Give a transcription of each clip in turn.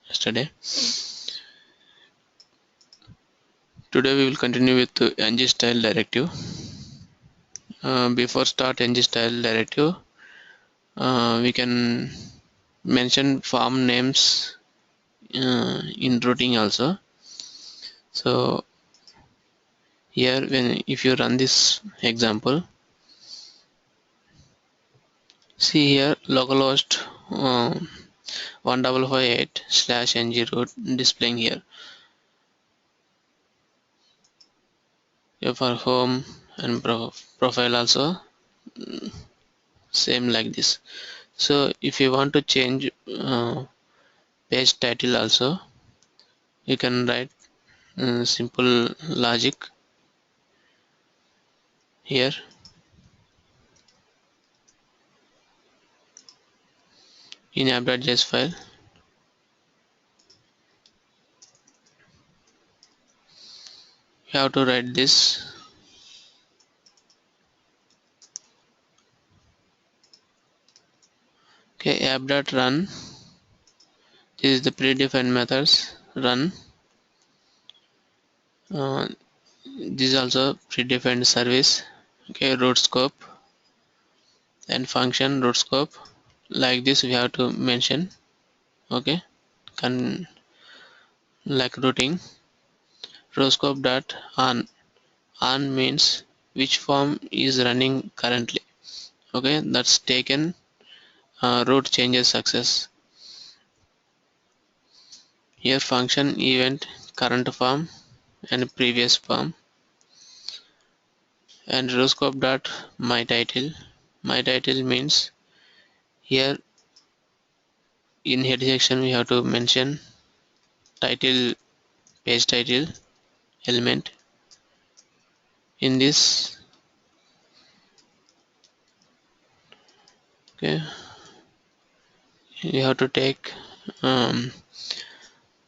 yesterday. Today we will continue with the ng style directive. Before start ng style directive, we can mention form names in routing also. So here, if you run this example, see here localhost 1558/ng root displaying here. For home and profile also same like this. So if you want to change page title also, you can write simple logic here. In app.js file, you have to write this. Okay, app.run. This is the predefined methods run. This is also predefined service. Okay, root scope and function root scope. Like this we have to mention. Okay, like routing. Root scope dot on means which form is running currently. Okay, that's taken root changes success. Here function event current form and previous form, and roscope dot my title. My title means here in head section we have to mention title, page title element. In this, okay, you have to take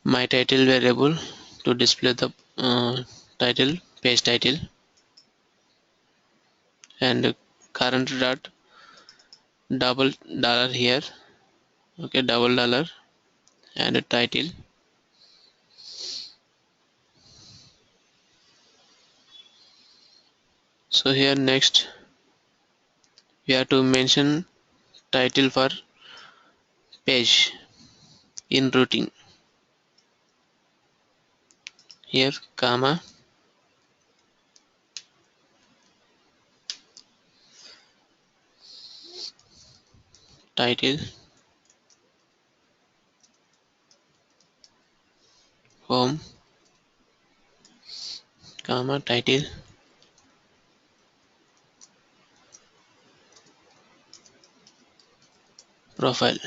my title variable to display the title, page title, and current dot double dollar here. Okay, double dollar and a title. So here next we have to mention title for page in routing. Here comma title home comma title profile.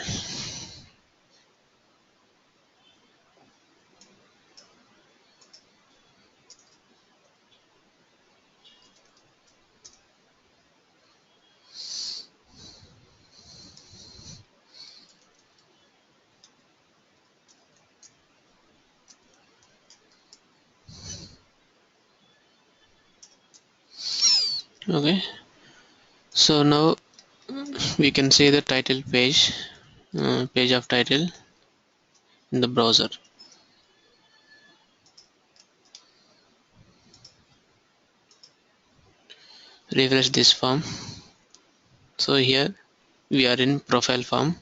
Okay, so now we can see the title page, page of title in the browser. Refresh this form. So here we are in profile form,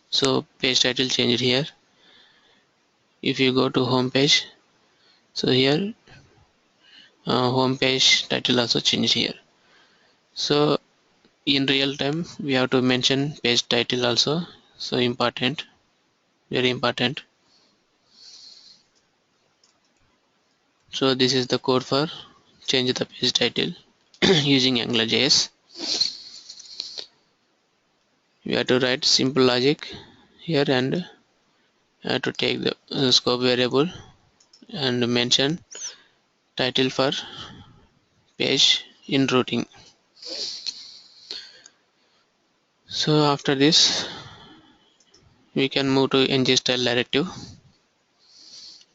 so page title changed here. If you go to home page, so here home page title also changed here. So in real time we have to mention page title also, so important, very important. So this is the code for change the page title using AngularJS. We have to write simple logic here and have to take the scope variable and mention title for page in routing. So after this we can move to ng style directive.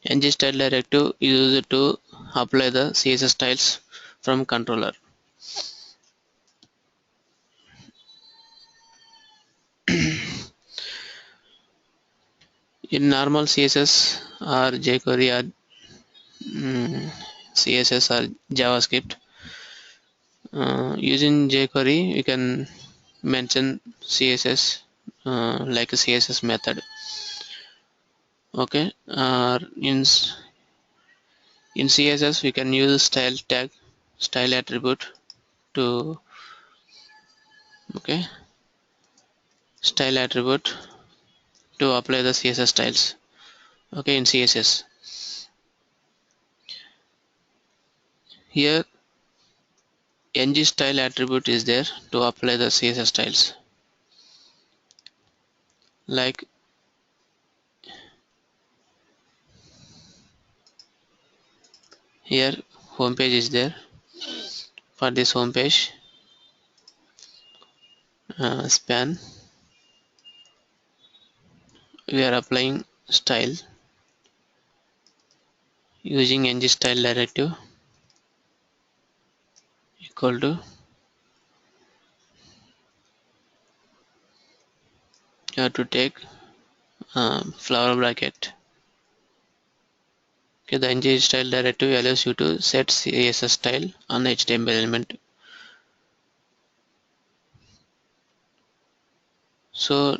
ng style directive is used to apply the CSS styles from controller. In normal CSS or jQuery or CSS or JavaScript, using jQuery we can mention CSS like a CSS method. Okay, in CSS we can use style tag, style attribute to okay style attribute to apply the CSS styles. Okay, in CSS here ng style attribute is there to apply the CSS styles. Like here home page is there. For this home page span we are applying style using ng style directive equal to you have to take flower bracket. Okay, the ng style directive allows you to set CSS style on HTML element. So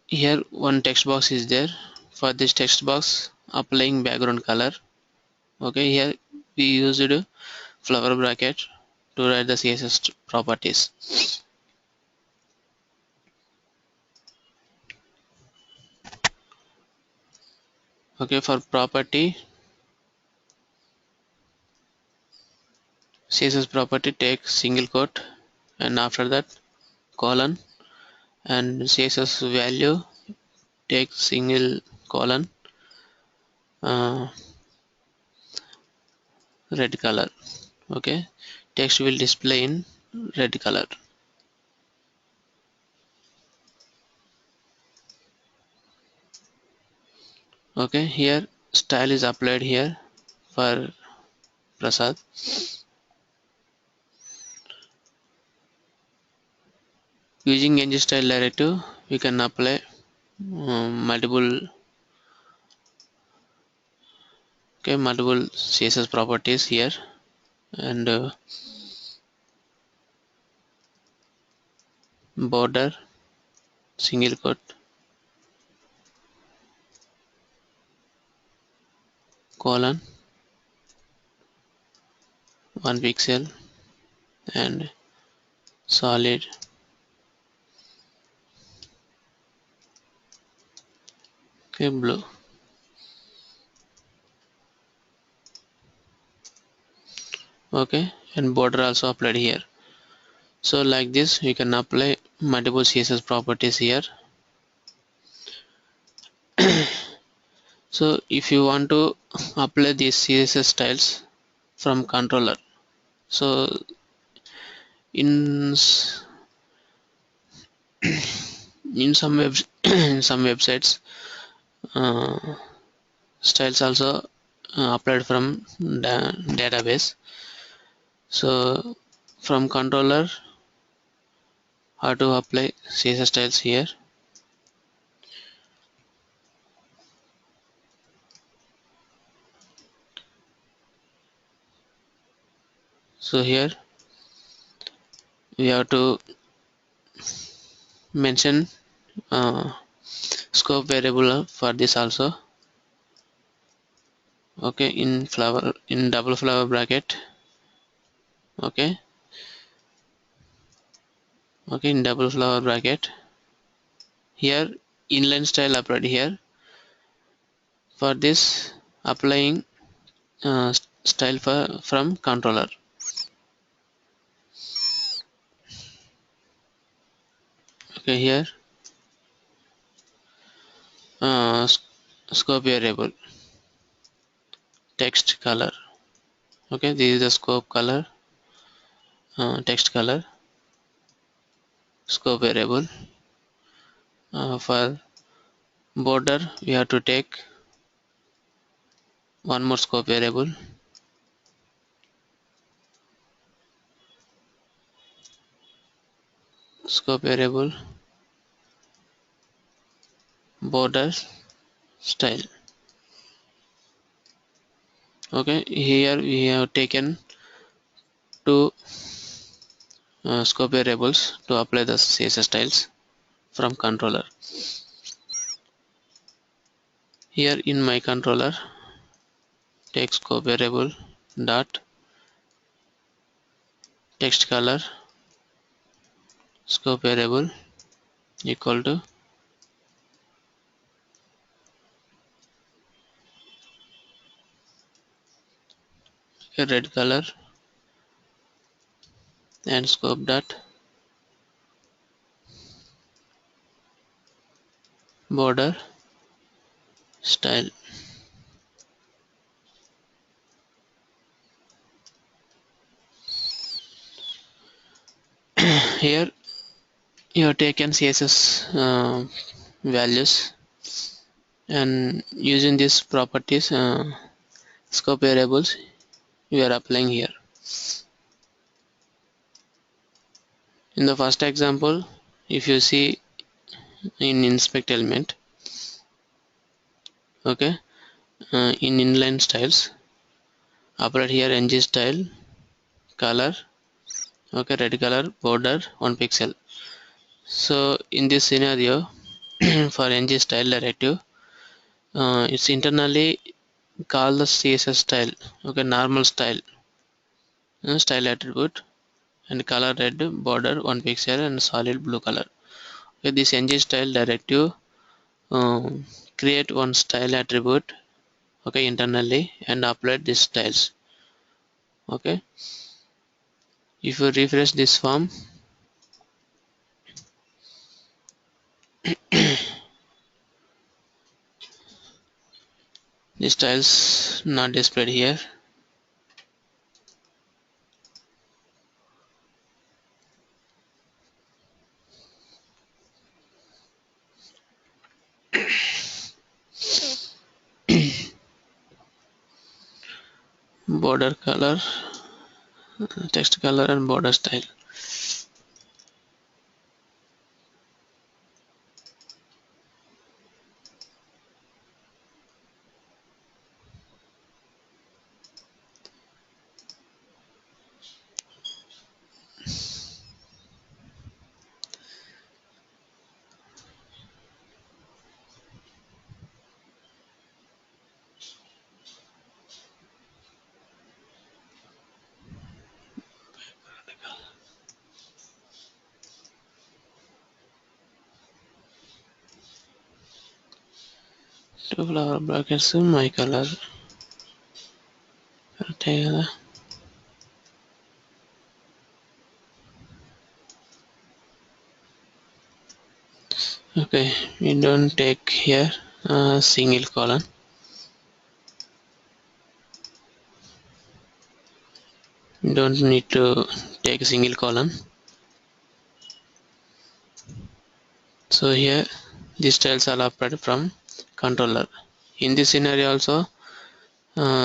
here one text box is there. For this text box applying background color. Okay, here we used flower bracket to write the CSS properties. Okay, for property CSS property take single quote and after that colon, and CSS value take single colon uh, red color. Okay, text will display in red color. Okay, here style is applied here for Prasad. Using ng style directive we can apply multiple multiple CSS properties here, and border single quote colon 1 pixel and solid blue. Okay, and border also applied here. So like this we can apply multiple CSS properties here. So if you want to apply these CSS styles from controller, so in in some in some websites uh, styles also applied from the database. So from controller how to apply CSS styles here. So here we have to mention scope variable for this also. Okay, in double flower bracket. Okay, in double flower bracket here inline style applied here. For this applying style from controller. Okay, here uh, scope variable text color. Okay, this is the scope color, text color, scope variable. For border we have to take one more scope variable, borders style. Okay, here we have taken two scope variables to apply the CSS styles from controller. Here in my controller, take scope variable dot text color scope variable equal to a red color and scope dot border style. Here you have taken CSS values and using these properties scope variables we are applying here. In the first example, if you see in inspect element, okay, in inline styles, apply here ng style color, okay, red color border 1 pixel. So in this scenario, for ng style directive, it's internally call the CSS style, okay, normal style, style attribute and color red border 1 pixel and solid blue color. Okay, this ng style directive create one style attribute, okay, internally and apply these styles. Okay, if you refresh this form, the styles not displayed here. Border color, text color and border style. Two flower brackets, my color. Okay, we don't take here a single column. We don't need to take a single column. So here these styles are applied from controller. In this scenario also,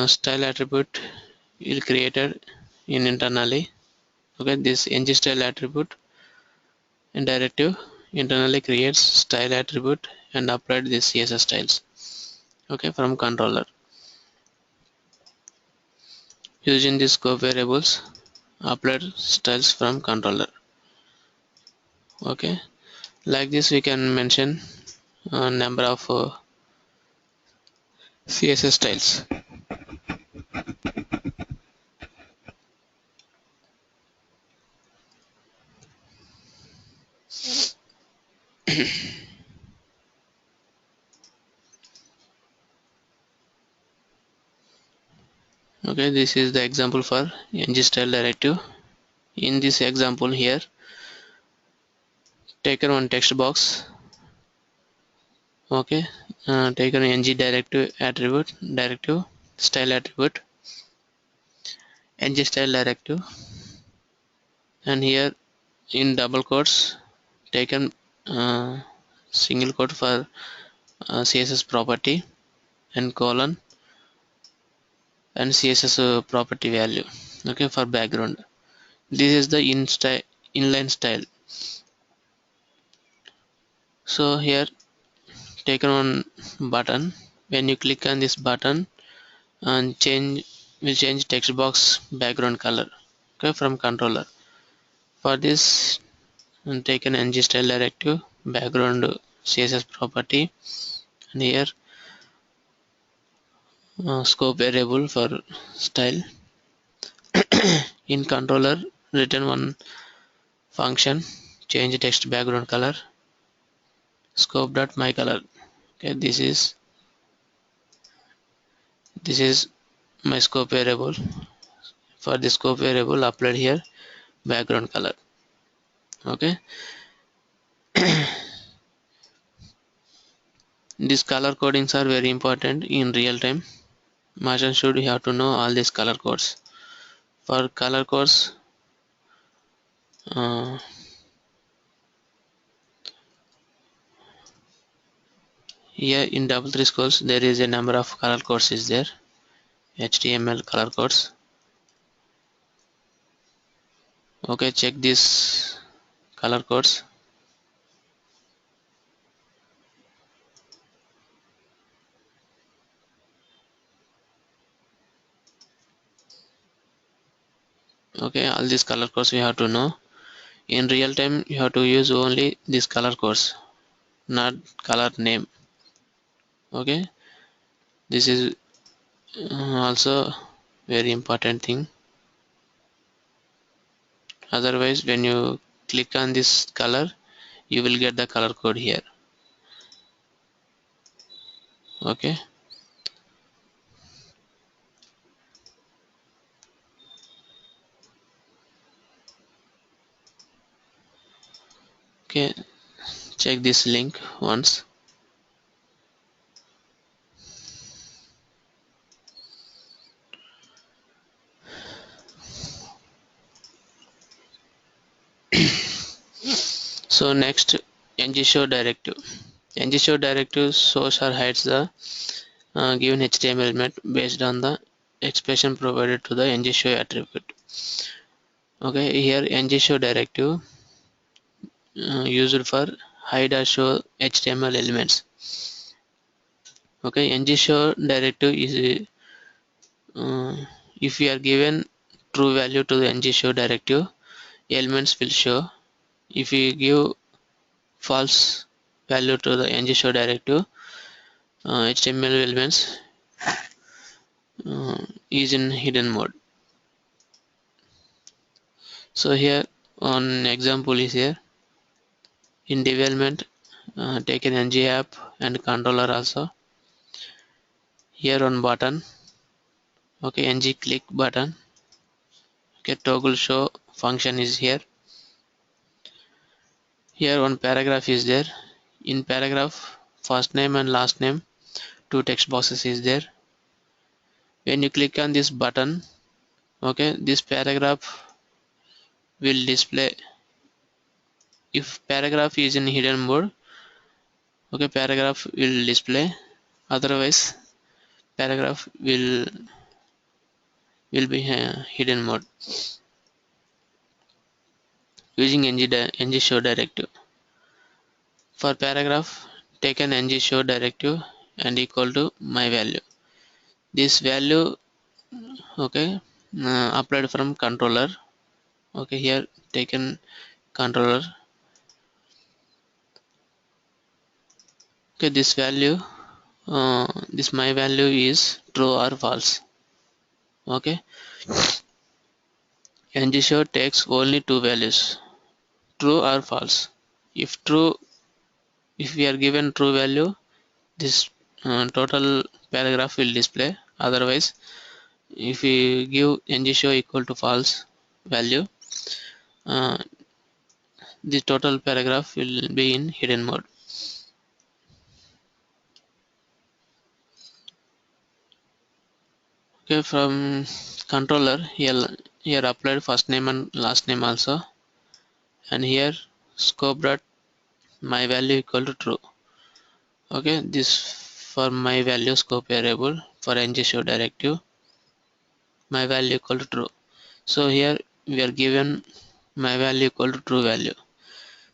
style attribute will created in internally. Okay, this ng style attribute and directive internally creates style attribute and applied this CSS styles. Okay, from controller using these scope variables applied styles from controller. Okay, like this we can mention a number of CSS styles. Okay, this is the example for ng style directive. In this example here, taken one text box. Okay, taken ng directive attribute, directive style attribute, ng style directive, and here in double quotes taken single quote for CSS property and colon and CSS property value. Okay, for background. This is the inline style. So here taken one button When you click on this button and will change text box background color, okay, from controller. For this, take an ng style directive background css property, and here scope variable for style. In controller, return one function, change text background color, scope dot my color. Okay, this is my scope variable. For the scope variable, applied here background color. Okay, these color codings are very important in real time. Merchant should have to know all these color codes. For color codes, uh, here in double three scrolls there is a number of color codes is there. HTML color codes. Okay, check these color codes. Okay, all these color codes we have to know. In real time you have to use only these color codes, not color name. Okay, this is also very important thing. Otherwise, when you click on this color, you will get the color code here. Okay, okay, check this link once. So next, ng-show directive. ng-show directive shows or hides the given HTML element based on the expression provided to the ng-show attribute. Okay, here ng-show directive used for hide or show HTML elements. Okay, ng-show directive is if we are given true value to the ng-show directive, elements will show. If we give false value to the ng-show directive, HTML elements is in hidden mode. So here one example is here. In development, take an ng app and controller also. Here on button, okay, ng click button. Okay, toggle show function is here. Here one paragraph is there. In paragraph, first name and last name, two text boxes is there. When you click on this button, okay, this paragraph will display. If paragraph is in hidden mode, okay, paragraph will display. Otherwise, paragraph will be hidden mode using ng show directive. For paragraph, take an ng show directive and equal to my value. This value, okay, applied from controller. Okay, here taken controller. Okay, this value, this my value is true or false. Okay, ng show takes only two values, true or false. If true, if we are given true value, this total paragraph will display. Otherwise, if we give ng show equal to false value, uh, the total paragraph will be in hidden mode. Okay, from controller here applied first name and last name also, and here scope dot my value equal to true. Okay, this for my value scope variable for ng show directive, my value equal to true. So here we are given my value equal to true value.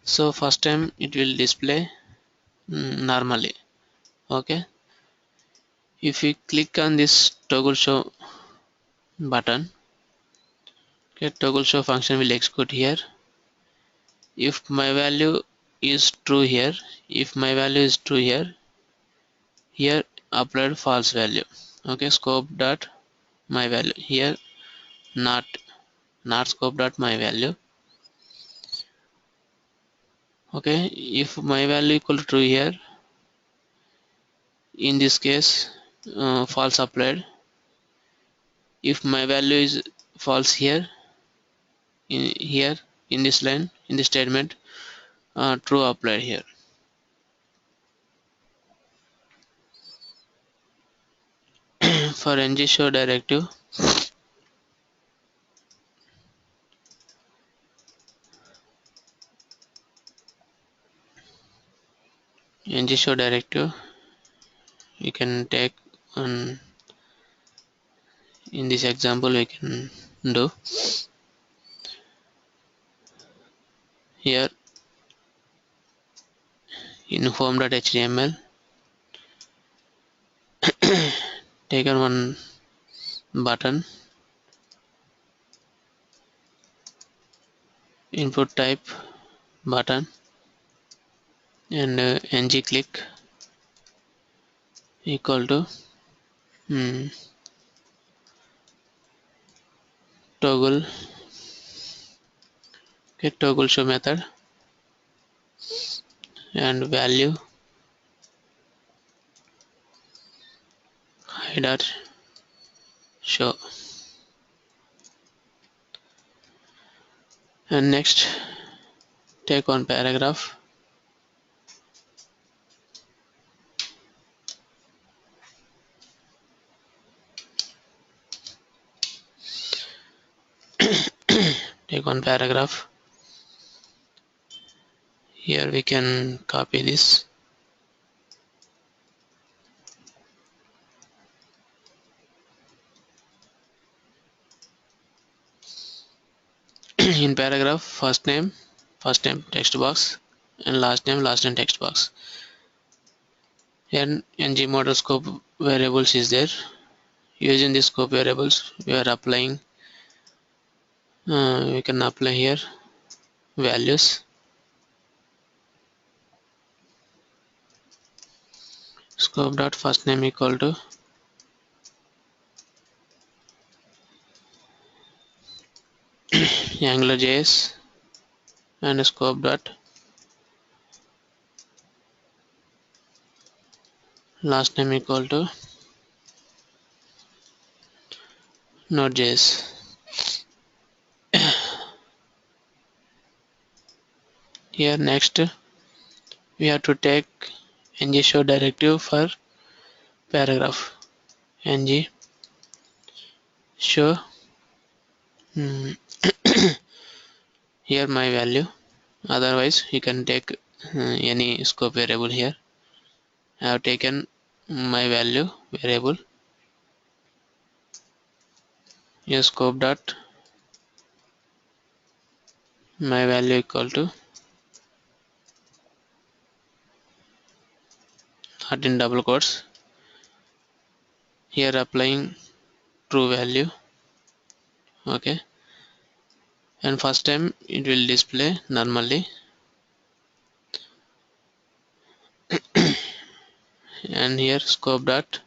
So first time it will display normally. Okay, If we click on this toggle show button, okay, toggle show function will execute here. If my value is true here, if my value is true here upload false value. Okay, scope dot my value here, not scope dot my value. Okay, if my value equal to true here, in this case false applied. If my value is false here, in this line, in this statement, true applied here. For ng show directive, ng show directive you can take on. In this example we can do here in home.html, take on one button, input type button, and ng click equal to toggle, okay, toggle show method, and value dot show. And next take on paragraph, take on paragraph. Here we can copy this, in paragraph first name text box, and last name text box. Here ng model scope variables is there. Using the scope variables we are applying, we can apply here values. Scope dot first name equal to AngularJS, and scope dot last name equal to Node.js. Here next we have to take ng show directive for paragraph. Ng show here my value, otherwise you can take any scope variable. Here I have taken my value variable. Here scope dot my value equal to, not in double quotes, here applying true value. Okay, and first time it will display normally, and here scope dot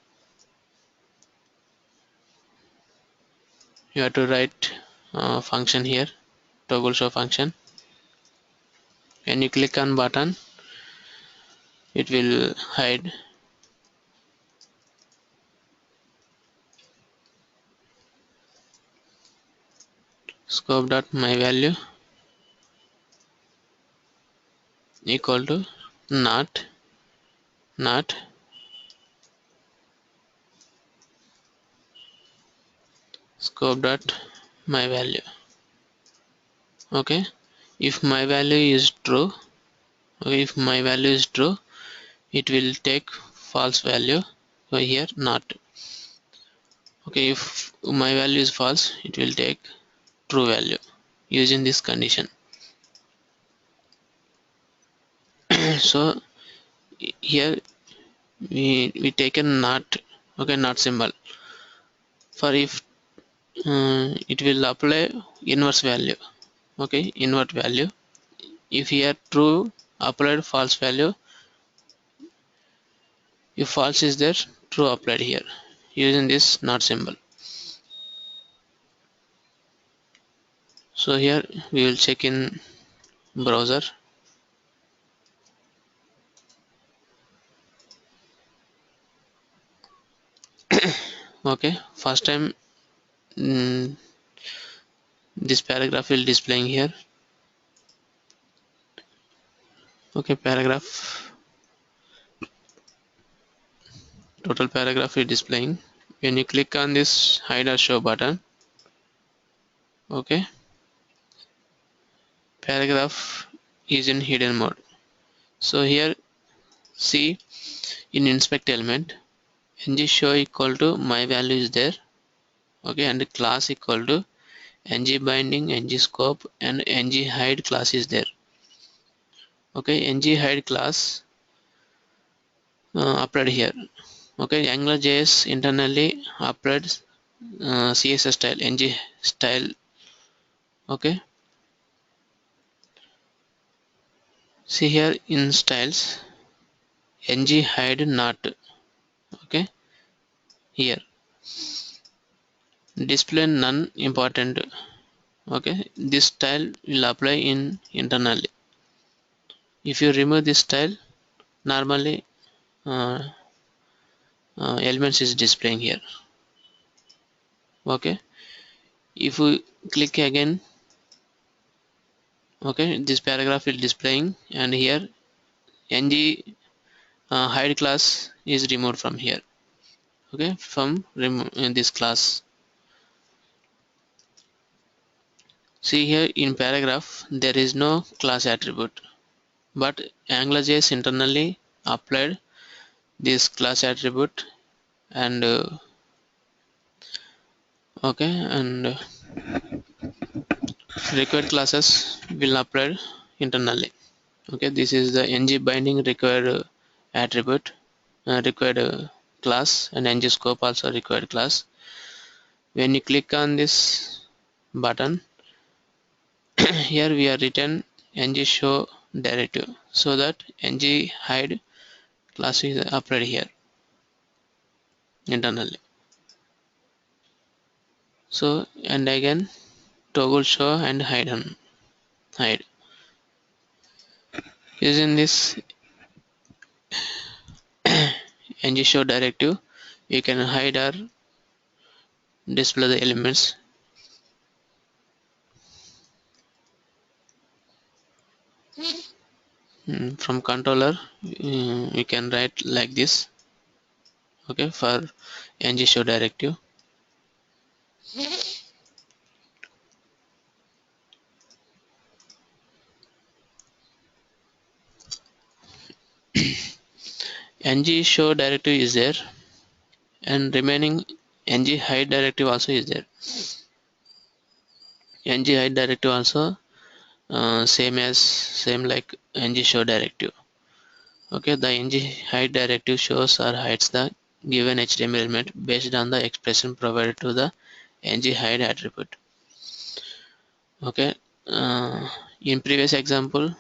you have to write function here, toggle show function. When you click on button it will hide. Scope dot my value equal to not scope dot my value. Okay, if my value is true, if my value is true it will take false value. So here not. Okay, if my value is false it will take true value using this condition. So here we taken not okay, not symbol. For if it will apply inverse value, okay, invert value. If here true, applied false value. If false is there, true applied here using this not symbol. So here we will check in browser. Okay, first time this paragraph will displaying here. Okay, paragraph, total paragraph is displaying. When you click on this hide or show button, okay, paragraph is in hidden mode. So here see in inspect element, ng show equal to my value is there, okay, and class equal to ng binding, ng scope, and ng hide class is there. Okay, ng hide class applied here. Okay, AngularJS internally applied CSS style, ng style. Okay, see here in styles, ng hide not. Okay, here display none important. Okay, this style will apply in internally. If you remove this style, normally uh, elements is displaying here. Okay, if we click again, okay, this paragraph is displaying, and here ng hide class is removed from here. Okay, from this class. See here in paragraph there is no class attribute, but AngularJS internally applied this class attribute, and okay, and required classes will apply internally. Okay, this is the ng binding required attribute, required class, and ng scope also required class. When you click on this button, here we are written ng show directive, so that ng hide class is applied here internally. So, and again toggle show and hide. Using this ng show directive, you can hide or display the elements. From controller, you can write like this. Okay, for ng show directive. ng show directive is there, and remaining ng hide directive also is there. ng hide directive also same like ng show directive. Okay, the ng hide directive shows or hides the given HTML element based on the expression provided to the ng hide attribute. Okay, in previous example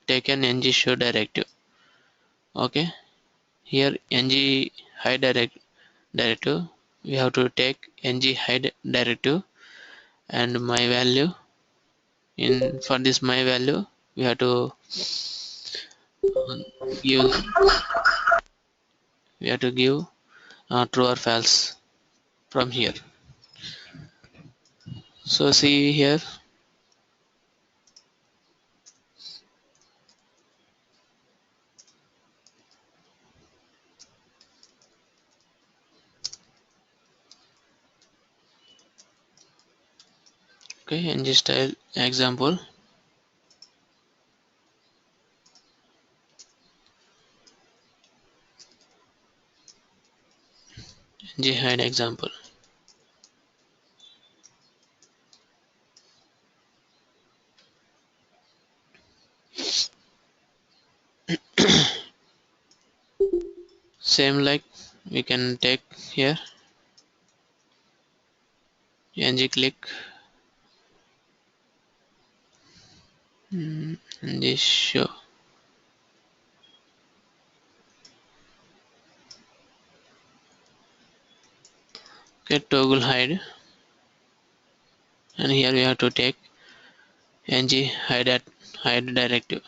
take an ng show directive. Okay, here ng hide directive, we have to take ng hide directive, and my value, in for this my value we have to give true or false from here. So see here, okay, ng style example, ng hide example. Same like we can take here ng click and this show. Okay, toggle hide, and here we have to take ng hide directive.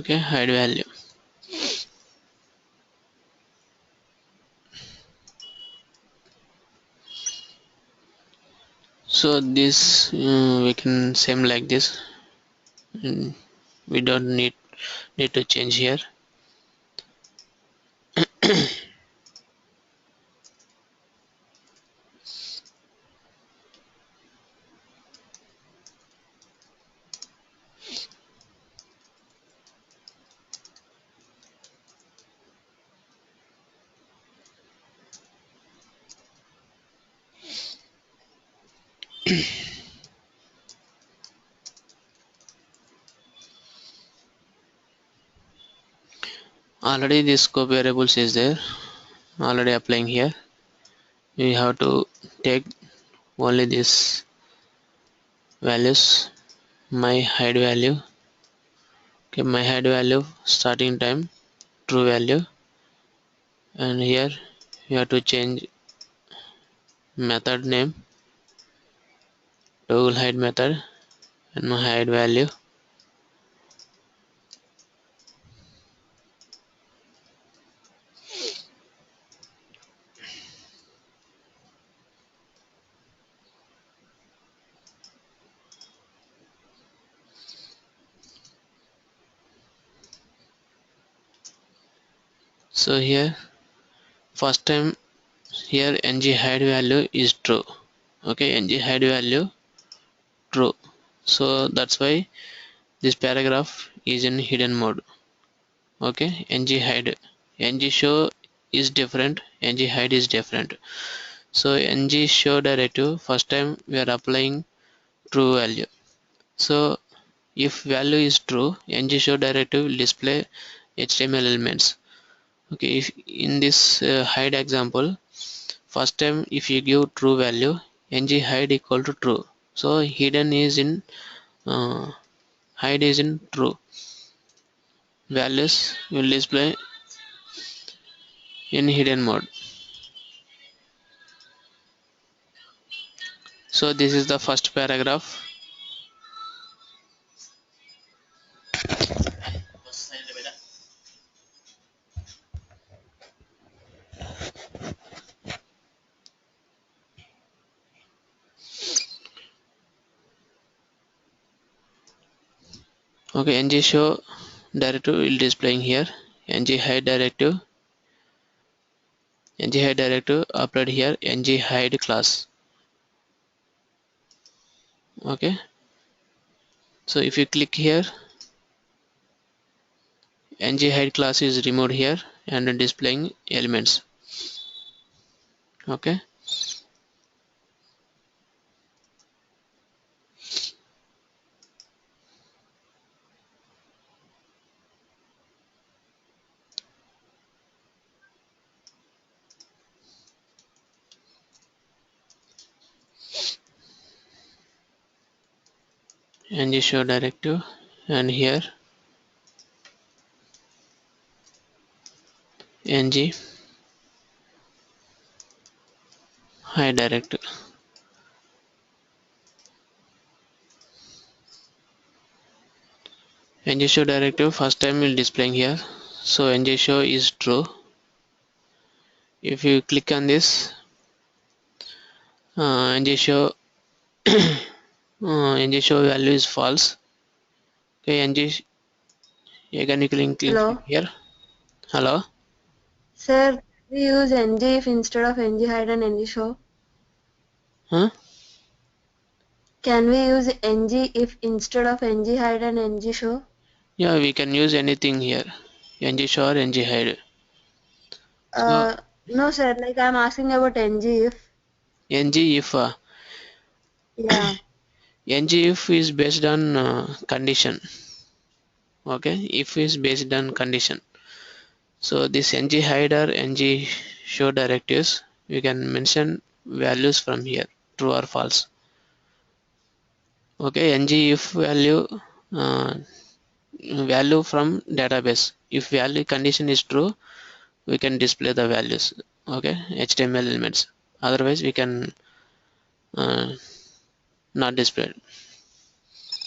Okay, hide value. So this we can same like this. We don't need to change here. Already this scope variables is there, already applying here. We have to take only this values, my hide value. Okay, my hide value starting time true value, and here you have to change method name toggle hide method and my hide value. So here first time here ng hide value is true. Okay, ng hide value true, so that's why this paragraph is in hidden mode. Okay, ng hide, ng show is different, ng hide is different. So ng show directive first time we are applying true value. So if value is true, ng show directive will display HTML elements. Okay, if in this hide example, first time if you give true value, ng hide equal to true, so hidden is in hide is in true, values will display in hidden mode. So this is the first paragraph. Okay, ng show directive will displaying here, ng hide directive applied here, ng hide class. Okay, so if you click here, ng hide class is removed here and displaying elements. Okay, ng show directive, and here ng hide directive. ng show directive first time will displaying here, so ng show is true. If you click on this, ng show ng show value is false. Okay, ng again you click Hello. here. Hello. Sir, we use ng if instead of ng hide and ng show. Huh? Can we use ng if instead of ng hide and ng show? Yeah, we can use anything here, ng show or ng hide. So No, sir. Like I'm asking about ng if. ng if Yeah. ng if is based on condition. Okay, if is based on condition. So this ng hide or ng show directives, we can mention values from here, true or false. Okay, ng if uh, value from database. If value condition is true, we can display the values. Okay, HTML elements. Otherwise, we can uh, not display it.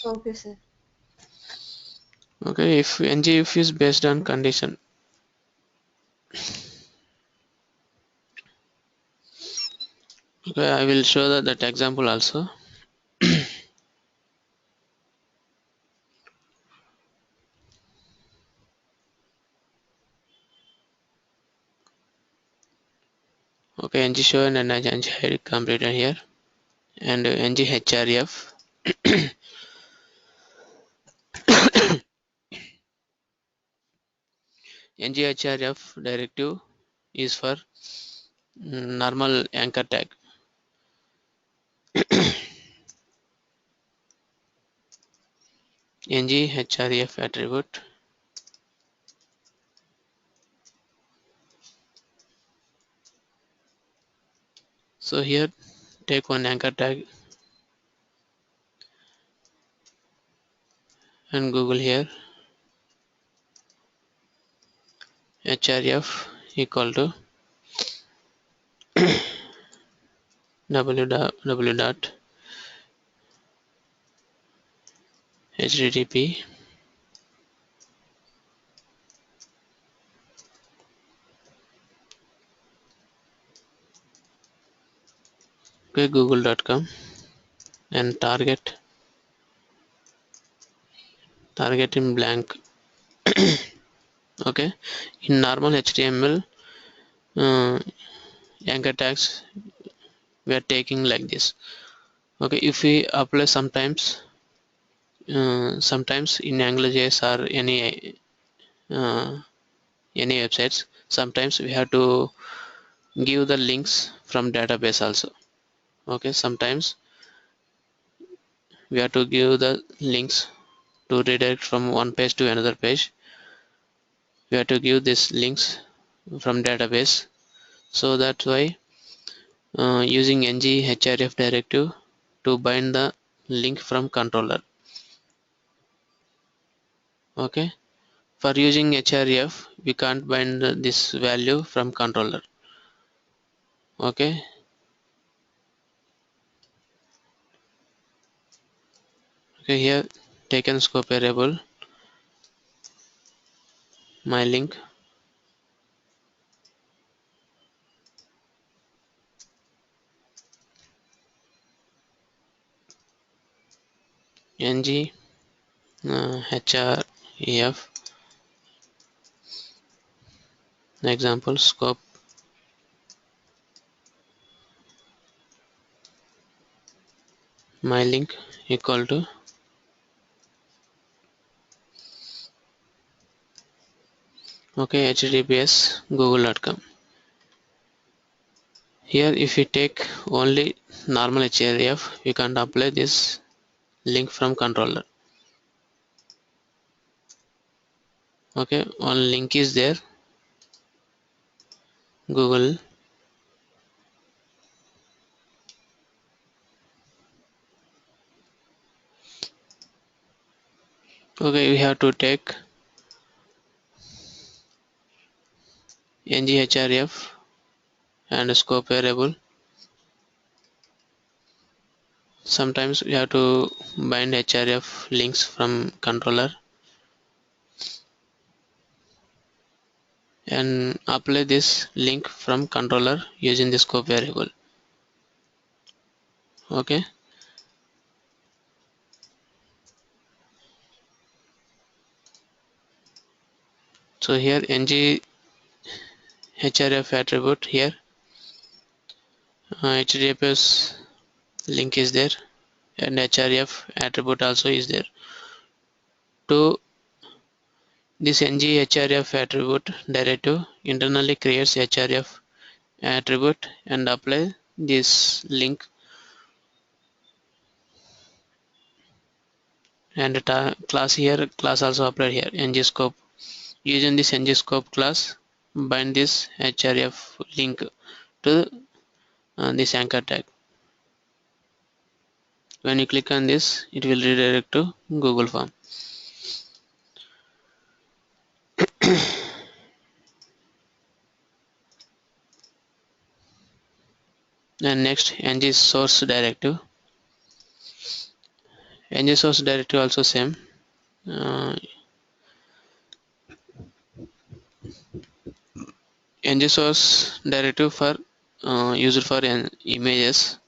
Okay, sir. Okay, if ng if is based on condition. Okay, I will show that example also. Okay, ng show and ng hide completed here, and ng href. ng href directive is for normal anchor tag. ng href attribute. So here take one anchor tag and Google here href equal to www.http google.com and target in blank. Okay, in normal HTML uh, anchor tags we are taking like this. Okay, if we apply sometimes in AngularJS or any websites, sometimes we have to give the links from database also. Okay, sometimes we have to give the links to redirect from one page to another page. We have to give these links from database. So that's why using ng href directive to bind the link from controller. Okay, for using href we can't bind this value from controller. Okay, okay, here taken scope variable my link ng href example scope my link equal to okay https google.com. Here if we take only normal href we can't apply this link from controller. Okay, one link is there Google. Okay, we have to take ng href and scope variable. Sometimes we have to bind href links from controller and apply this link from controller using the scope variable. Okay, so here ng href attribute here https link is there and href attribute also is there. To this ng href attribute directive internally creates href attribute and apply this link and class here, class also applied here, ng-scope. Using this ng-scope class, bind this href link to this anchor tag. When you click on this, it will redirect to Google Form. And next, ng source directive. ng source directive also same. ng source directive for used for images.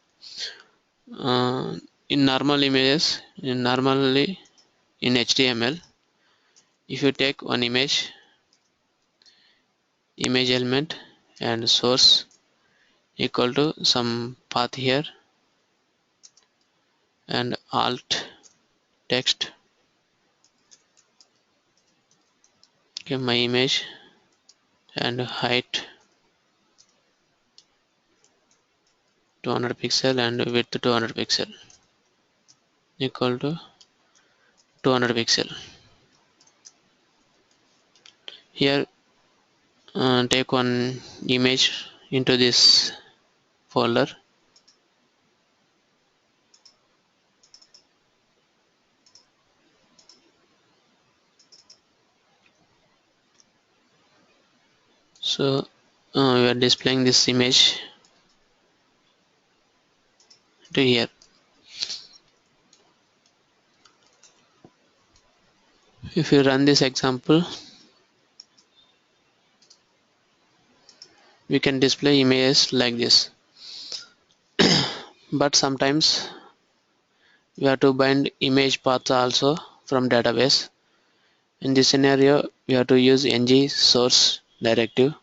In normal images, normally in HTML, if you take one image element and source equal to some path here and alt text, okay, my image, and height 200 pixel and width 200 pixel equal to 200 pixel. Here take one image into this folder. So we are displaying this image to here. If you run this example, we can display images like this. But sometimes we have to bind image path also from database. In this scenario, we have to use ng source directive.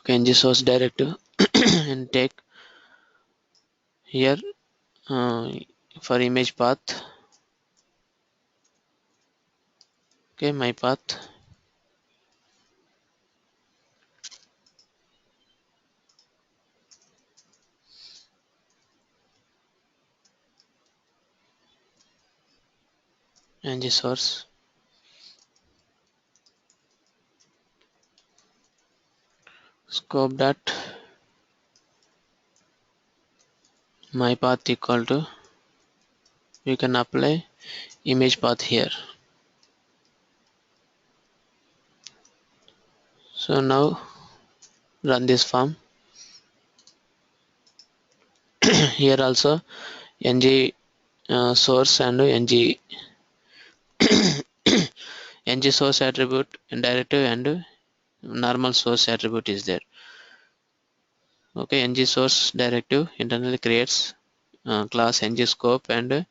Okay, ng source directive and take here for image path. Okay, my path, ng source, scope dot my path equal to, we can apply image path here. So now run this form. Here also ng source and ng source attribute directive and normal source attribute is there. Okay, ng source directive internally creates class ng scope and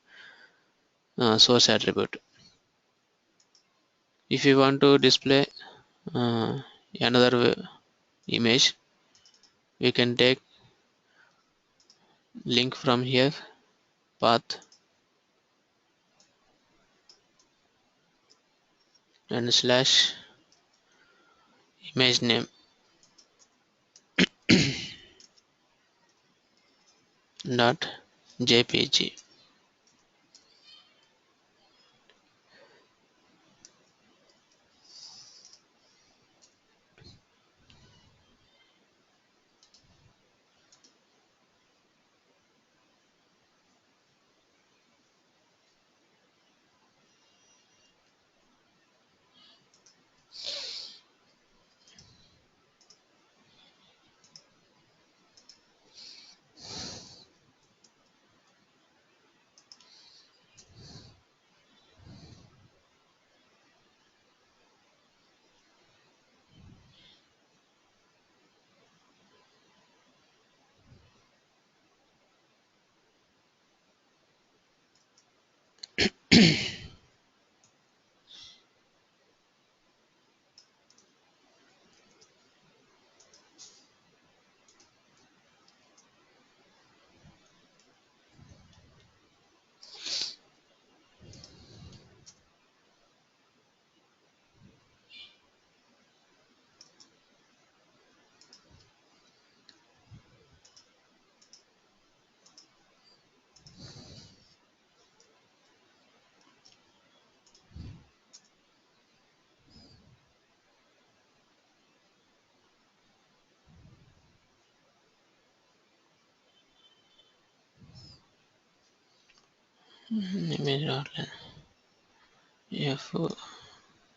source attribute. If you want to display another image, we can take link from here, path, and slash image name dot jpg. image outline f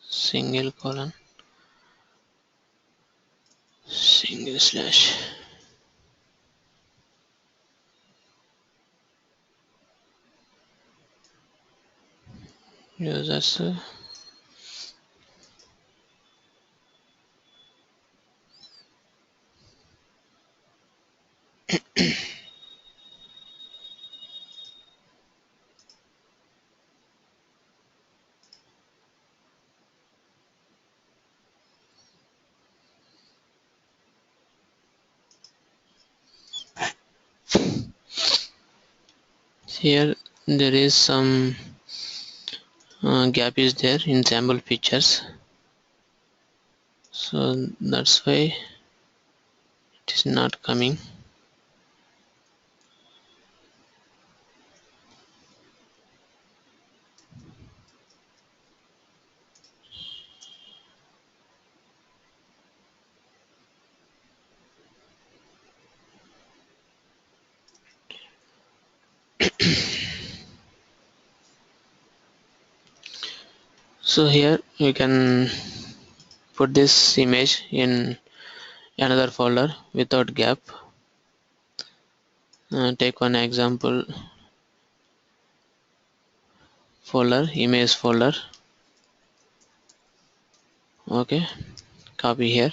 single colon single slash users. Here there is some gap is there in sample pictures, so that's why it is not coming. So here you can put this image in another folder without gap. Take one example folder, image folder. Okay, copy here.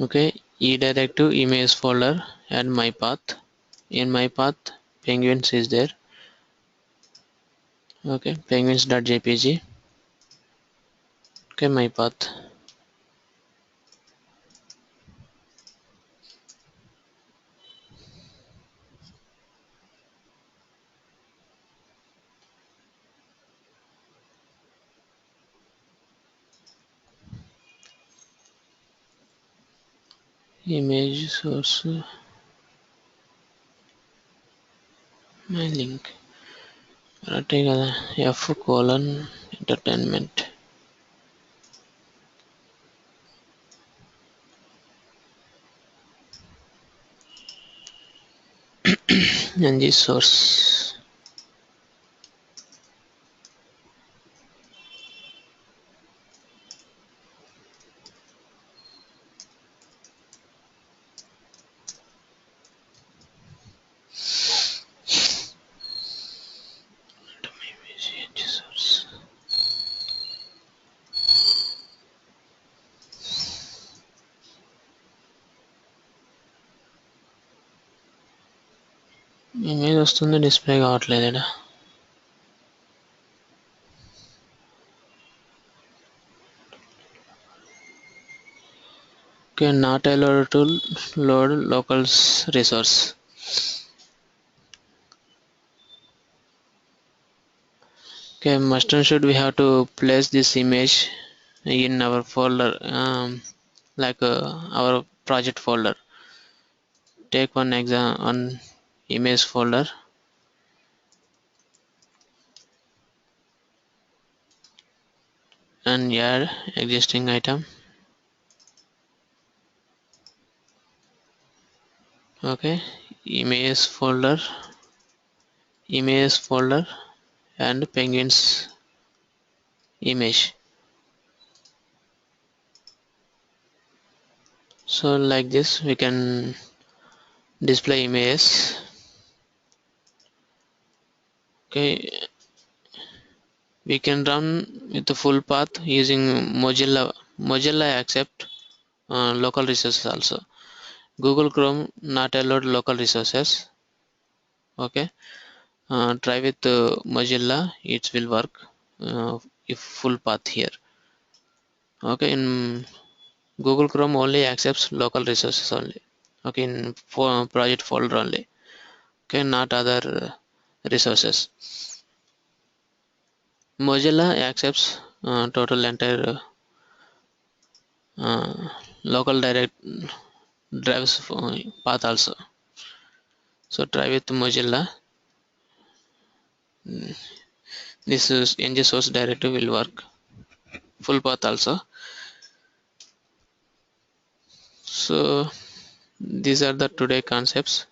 Okay, edirect to image folder, add my path. In my path penguins is there. Okay, penguins.jpg. Okay, my path image source, my link కరెక్టే కదా, f colon entertainment ng source. ng source. Image వస్తుంది, display కావట్లేదు ఇక్కడ. Okay, not allowed to load local resource. Okay, must and should we have to place this image in our folder, like our project folder. Take one image folder and add existing item. Okay, image folder and penguins image. So like this we can display images. Okay, we can run with the full path using Mozilla accept local resources also. Google Chrome not allowed local resources. Okay, try with Mozilla, it will work if full path here. Okay, in Google Chrome only accepts local resources only. Okay, in project folder only. Okay, not other resources. Mozilla accepts total entire local direct drives path also. So try with Mozilla. This is ng source directory will work. Full path also. So these are the today concepts.